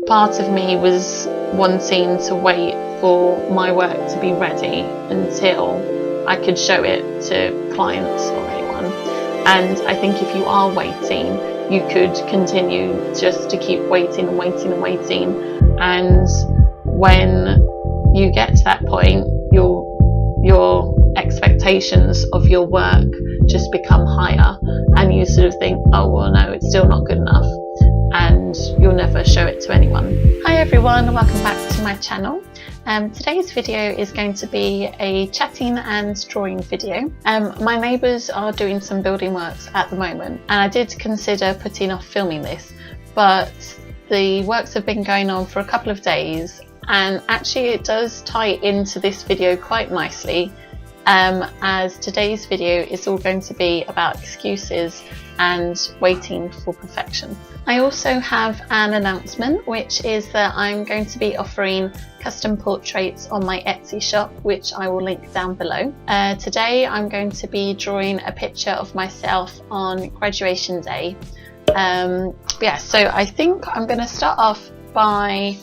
part of me was wanting to wait for my work to be ready until I could show it to clients or anyone. And I think if you are waiting, you could continue just to keep waiting and waiting and waiting. And when you get to that point, your expectations of your work just become higher, and you sort of think, oh well, no, it's still not good enough, and you'll never show it to anyone. Hi everyone, welcome back to my channel. Today's video is going to be a chatting and drawing video. My neighbours are doing some building works at the moment, and I did consider putting off filming this, but the works have been going on for a couple of days, and actually it does tie into this video quite nicely, as today's video is all going to be about excuses and waiting for perfection. I also have an announcement, which is that I'm going to be offering custom portraits on my Etsy shop, which I will link down below. Today I'm going to be drawing a picture of myself on graduation day. Yeah, so I think I'm going to start off by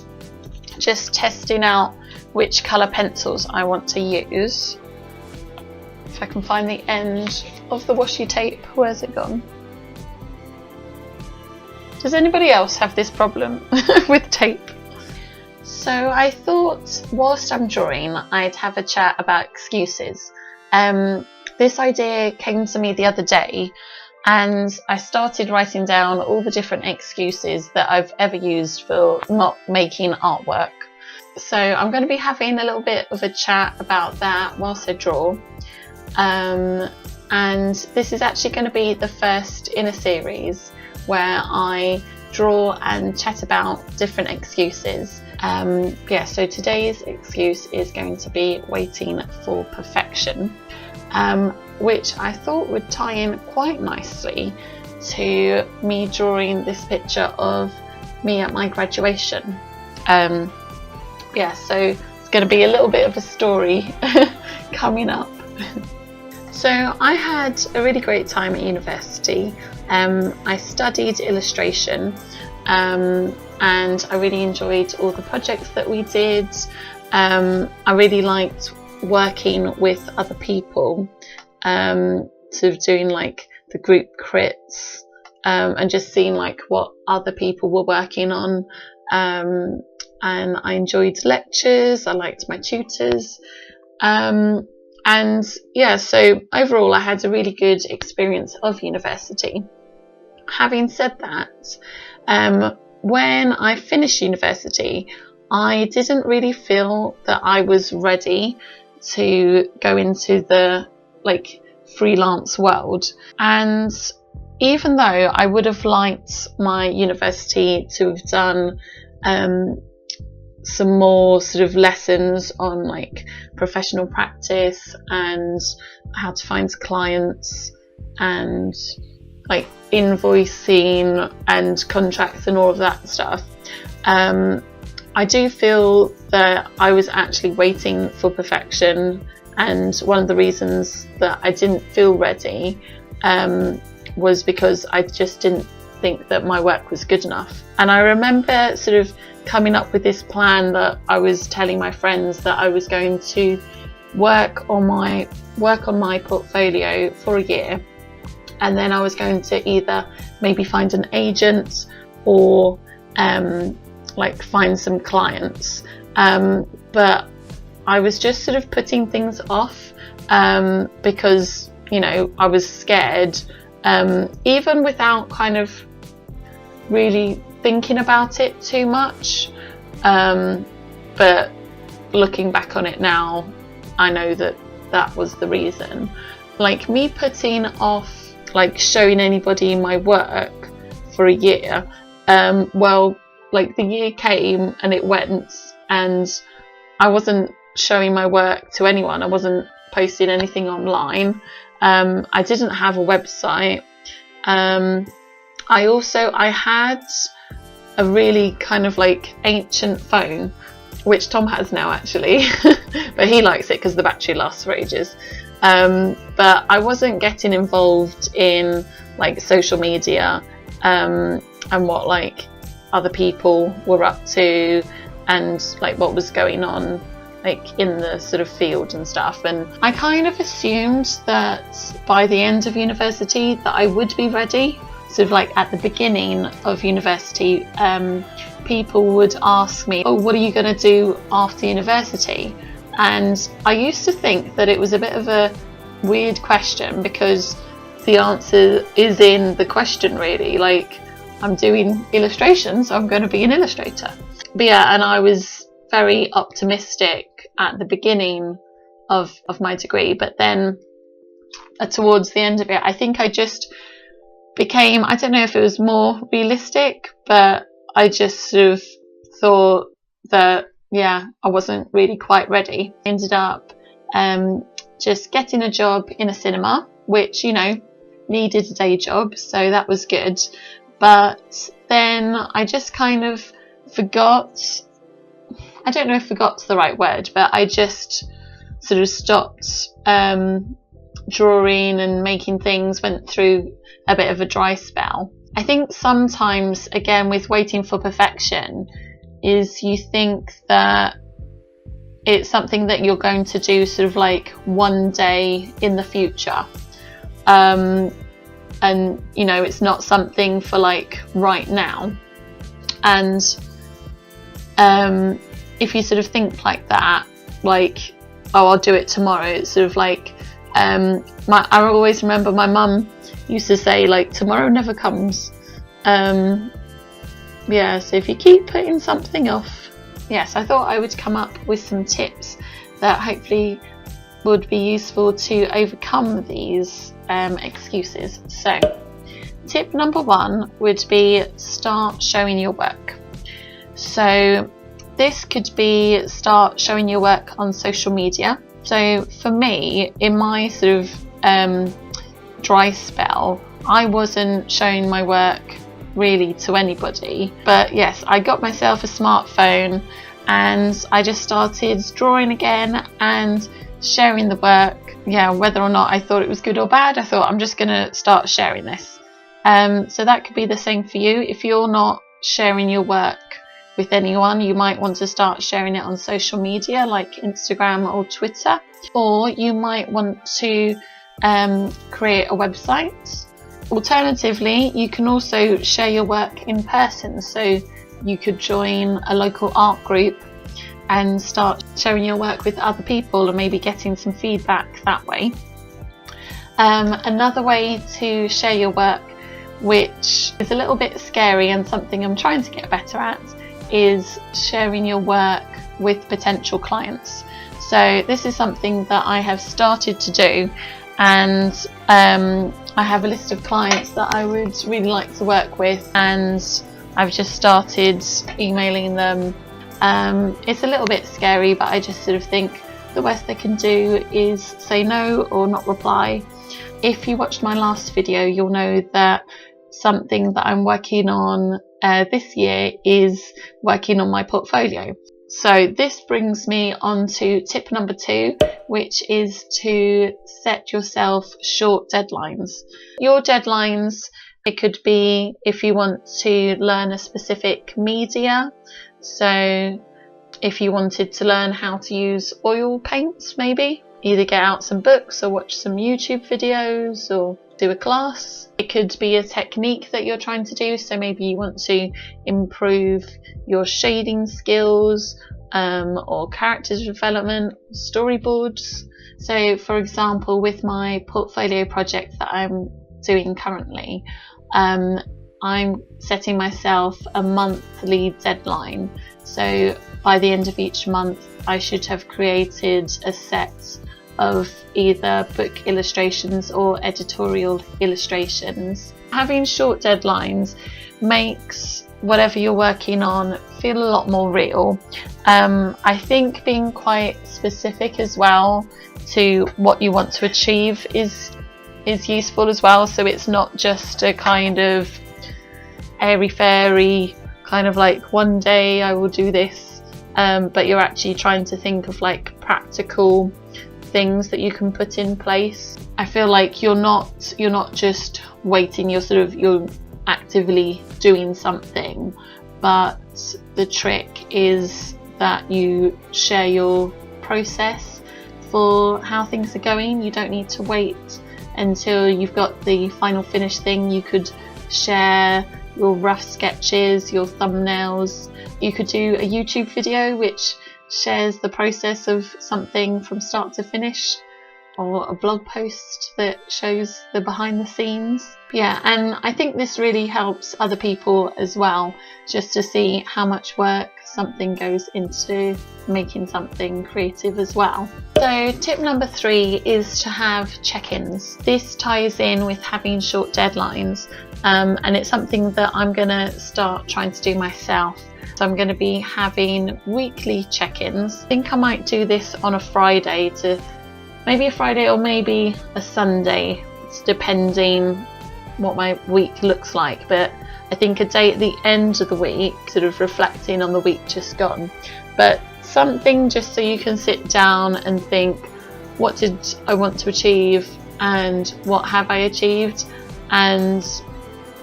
just testing out which colour pencils I want to use. If I can find the end of the washi tape. Where's it gone? Does anybody else have this problem with tape? So I thought whilst I'm drawing, I'd have a chat about excuses. This idea came to me the other day, and I started writing down all the different excuses that I've ever used for not making artwork. So I'm going to be having a little bit of a chat about that whilst I draw. And this is actually going to be the first in a series where I draw and chat about different excuses. Yeah, so today's excuse is going to be waiting for perfection, which I thought would tie in quite nicely to me drawing this picture of me at my graduation. Yeah, so it's going to be a little bit of a story coming up. So I had a really great time at university. I studied illustration, and I really enjoyed all the projects that we did. I really liked working with other people, sort of doing like the group crits, and just seeing like what other people were working on. And I enjoyed lectures, I liked my tutors. And yeah, so overall I had a really good experience of university. Having said that, when I finished university, I didn't really feel that I was ready to go into the like freelance world. And even though I would have liked my university to have done some more sort of lessons on like professional practice and how to find clients and like invoicing and contracts and all of that stuff, I do feel that I was actually waiting for perfection, and one of the reasons that I didn't feel ready was because I just didn't think that my work was good enough. And I remember sort of coming up with this plan that I was telling my friends that I was going to work on my portfolio for a year, and then I was going to either maybe find an agent or like find some clients, but I was just sort of putting things off because, you know, I was scared, even without kind of really thinking about it too much, but looking back on it now, I know that that was the reason. Like me putting off like showing anybody my work for a year, well, like the year came and it went, and I wasn't showing my work to anyone. I wasn't posting anything online. I didn't have a website. I had a really kind of like ancient phone, which Tom has now actually, but he likes it because the battery lasts for ages. But I wasn't getting involved in like social media, and what like other people were up to and like what was going on like in the sort of field and stuff. And I kind of assumed that by the end of university that I would be ready. Sort of like at the beginning of university, people would ask me, oh, what are you going to do after university? And I used to think that it was a bit of a weird question, because the answer is in the question really. Like, I'm doing illustrations, so I'm going to be an illustrator. But yeah, and I was very optimistic at the beginning of my degree, but then towards the end of it, I think I just became, I don't know if it was more realistic, but I just sort of thought that, yeah, I wasn't really quite ready. I ended up just getting a job in a cinema, which, you know, needed a day job, so that was good. But then I just kind of forgot, I don't know if forgot's the right word, but I just sort of stopped drawing and making things, went through a bit of a dry spell. I think sometimes, again, with waiting for perfection, is you think that it's something that you're going to do sort of like one day in the future. And, you know, it's not something for like right now. And if you sort of think like that, like, oh, I'll do it tomorrow, it's sort of like, I always remember my mum used to say, like, tomorrow never comes. Yeah, so if you keep putting something off. Yes, I thought I would come up with some tips that hopefully would be useful to overcome these excuses. So, tip number 1 would be start showing your work. So this could be start showing your work on social media. So for me, in my sort of dry spell, I wasn't showing my work really to anybody. But yes, I got myself a smartphone and I just started drawing again and sharing the work. Yeah, whether or not I thought it was good or bad, I thought I'm just going to start sharing this. So that could be the same for you. If you're not sharing your work with anyone, you might want to start sharing it on social media like Instagram or Twitter, or you might want to create a website. Alternatively, you can also share your work in person, so you could join a local art group and start sharing your work with other people and maybe getting some feedback that way. Another way to share your work, which is a little bit scary and something I'm trying to get better at, is sharing your work with potential clients. So this is something that I have started to do, and I have a list of clients that I would really like to work with, and I've just started emailing them. It's a little bit scary, but I just sort of think the worst they can do is say no or not reply. If you watched my last video, you'll know that something that I'm working on this year is working on my portfolio. So this brings me on to tip number 2, which is to set yourself short deadlines. Your deadlines, it could be if you want to learn a specific media. So if you wanted to learn how to use oil paints, maybe either get out some books or watch some YouTube videos or do a class. It could be a technique that you're trying to do, so maybe you want to improve your shading skills, or character development, storyboards. So for example, with my portfolio project that I'm doing currently, I'm setting myself a monthly deadline. So by the end of each month, I should have created a set of either book illustrations or editorial illustrations. Having short deadlines makes whatever you're working on feel a lot more real. I think being quite specific as well to what you want to achieve is useful as well, so it's not just a kind of airy-fairy kind of like one day I will do this, but you're actually trying to think of like practical things that you can put in place. I feel like you're not just waiting, you're actively doing something, but the trick is that you share your process for how things are going. You don't need to wait until you've got the final finished thing. You could share your rough sketches, your thumbnails. You could do a YouTube video which shares the process of something from start to finish, or a blog post that shows the behind the scenes. Yeah, and I think this really helps other people as well, just to see how much work something goes into making something creative as well. So tip number 3 is to have check-ins. This ties in with having short deadlines, and it's something that I'm going to start trying to do myself. So I'm going to be having weekly check-ins. I think I might do this on a Friday, maybe a Friday or maybe a Sunday. It's depending what my week looks like, but I think a day at the end of the week, sort of reflecting on the week just gone, but something just so you can sit down and think, what did I want to achieve and what have I achieved? And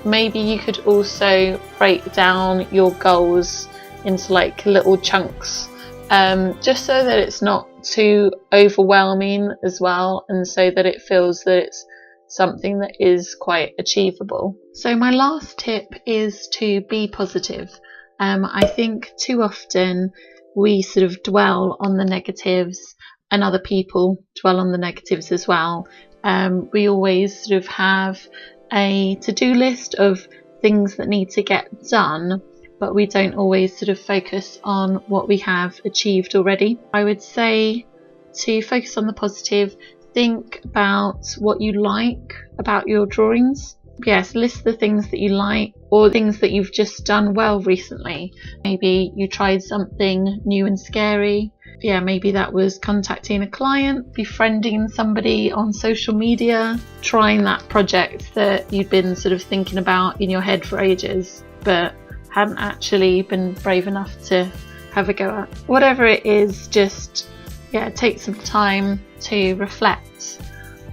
maybe you could also break down your goals into like little chunks, just so that it's not too overwhelming as well, and so that it feels that it's something that is quite achievable. So my last tip is to be positive. I think too often we sort of dwell on the negatives, and other people dwell on the negatives as well. We always sort of have a to-do list of things that need to get done, but we don't always sort of focus on what we have achieved already. I would say to focus on the positive. Think about what you like about your drawings. Yes, list the things that you like, or things that you've just done well recently. Maybe you tried something new and scary. Yeah, maybe that was contacting a client, befriending somebody on social media, trying that project that you'd been sort of thinking about in your head for ages, but hadn't actually been brave enough to have a go at. Whatever it is, just take some time to reflect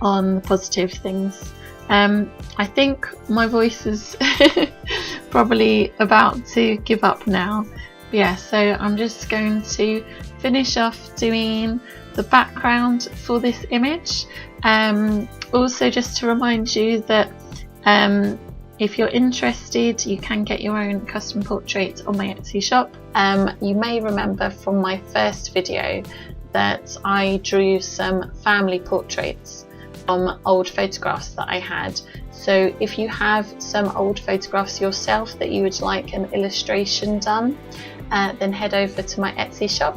on the positive things. I think my voice is probably about to give up now. Yeah, so I'm just going to finish off doing the background for this image. Also, just to remind you that if you're interested, you can get your own custom portrait on my Etsy shop. You may remember from my first video that I drew some family portraits from old photographs that I had. So if you have some old photographs yourself that you would like an illustration done, then head over to my Etsy shop.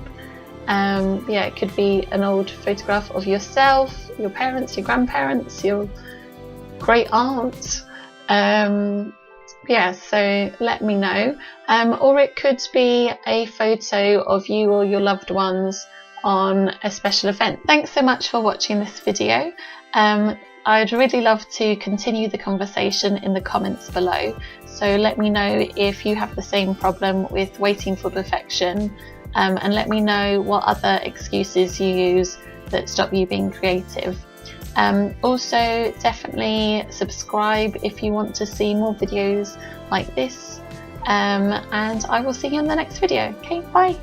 It could be an old photograph of yourself, your parents, your grandparents, your great aunt. So let me know. Or it could be a photo of you or your loved ones on a special event. Thanks so much for watching this video. I'd really love to continue the conversation in the comments below, so let me know if you have the same problem with waiting for perfection, and let me know what other excuses you use that stop you being creative. Also, definitely subscribe if you want to see more videos like this, and I will see you in the next video. Okay, bye.